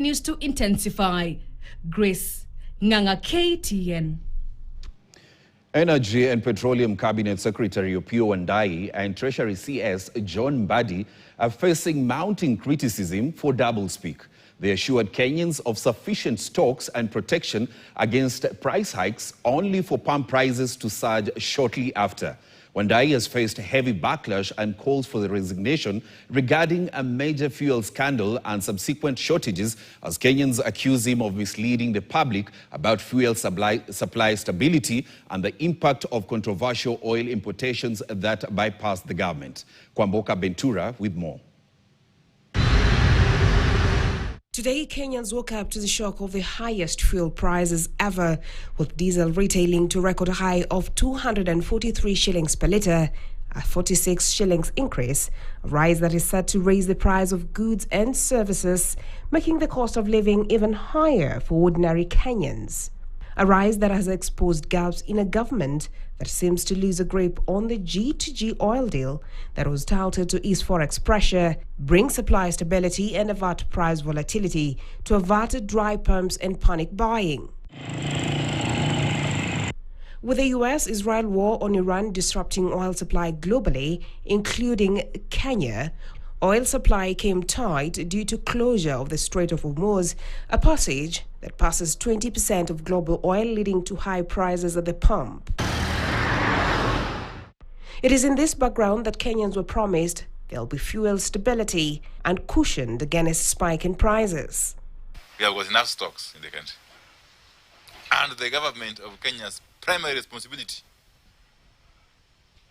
News to intensify. Grace Nganga, KTN. Energy and Petroleum Cabinet Secretary Opiyo Wandayi and Treasury CS John Mbadi are facing mounting criticism for doublespeak. They assured Kenyans of sufficient stocks and protection against price hikes, only for pump prices to surge shortly after. Wandayi has faced heavy backlash and calls for the resignation regarding a major fuel scandal and subsequent shortages, as Kenyans accuse him of misleading the public about fuel supply stability and the impact of controversial oil importations that bypassed the government. Kwamboka Bentura with more. Today, Kenyans woke up to the shock of the highest fuel prices ever, with diesel retailing to a record high of 243 shillings per litre, a 46 shillings increase, a rise that is set to raise the price of goods and services, making the cost of living even higher for ordinary Kenyans. A rise that has exposed gaps in a government that seems to lose a grip on the G2G oil deal that was touted to ease forex pressure, bring supply stability and avert price volatility, to avert dry pumps and panic buying. With the US-Israel war on Iran disrupting oil supply globally, including Kenya, oil supply came tight due to closure of the Strait of Hormuz, a passage that passes 20% of global oil, leading to high prices at the pump. It is in this background that Kenyans were promised there'll be fuel stability and cushioned against spike in prices. We have got enough stocks in the country. And the government of Kenya's primary responsibility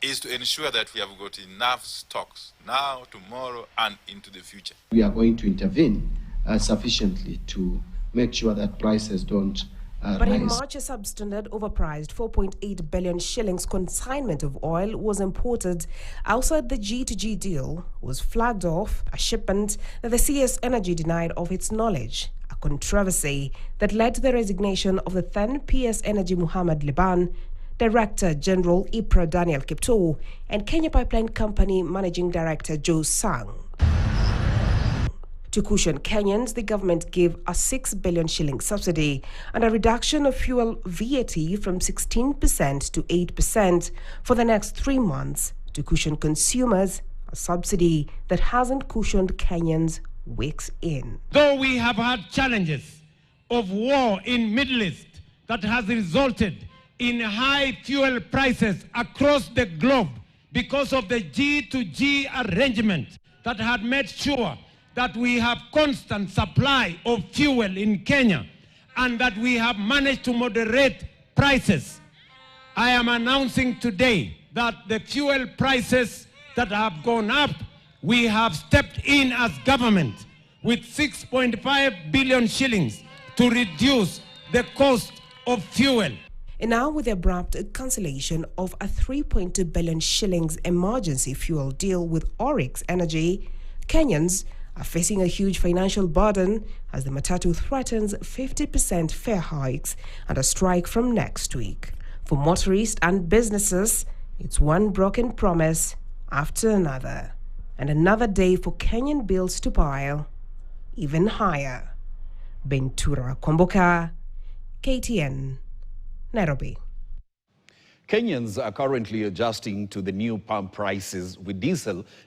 is to ensure that we have got enough stocks now, tomorrow, and into the future. We are going to intervene sufficiently to make sure that prices don't But in rise. March, a substandard overpriced 4.8 billion shillings consignment of oil was imported outside the G2G deal, was flagged off, a shipment that the CS Energy denied of its knowledge, a controversy that led to the resignation of the then PS Energy Muhammad Liban, Director General IPRA Daniel Kipto, and Kenya Pipeline Company Managing Director Joe Sang. To cushion Kenyans, the government gave a 6 billion shilling subsidy and a reduction of fuel VAT from 16% to 8% for the next 3 months to cushion consumers, a subsidy that hasn't cushioned Kenyans weeks in. Though we have had challenges of war in Middle East that has resulted in high fuel prices across the globe because of the G2G arrangement that had made sure that we have constant supply of fuel in Kenya and that we have managed to moderate prices. I am announcing today that the fuel prices that have gone up, we have stepped in as government with 6.5 billion shillings to reduce the cost of fuel. And now, with the abrupt cancellation of a 3.2 billion shillings emergency fuel deal with Oryx Energy, Kenyans are facing a huge financial burden as the Matatu threatens 50% fare hikes and a strike from next week. For motorists and businesses, it's one broken promise after another, and another day for Kenyan bills to pile even higher. Bentura Kwamboka, KTN, Nairobi. Kenyans are currently adjusting to the new pump prices, with diesel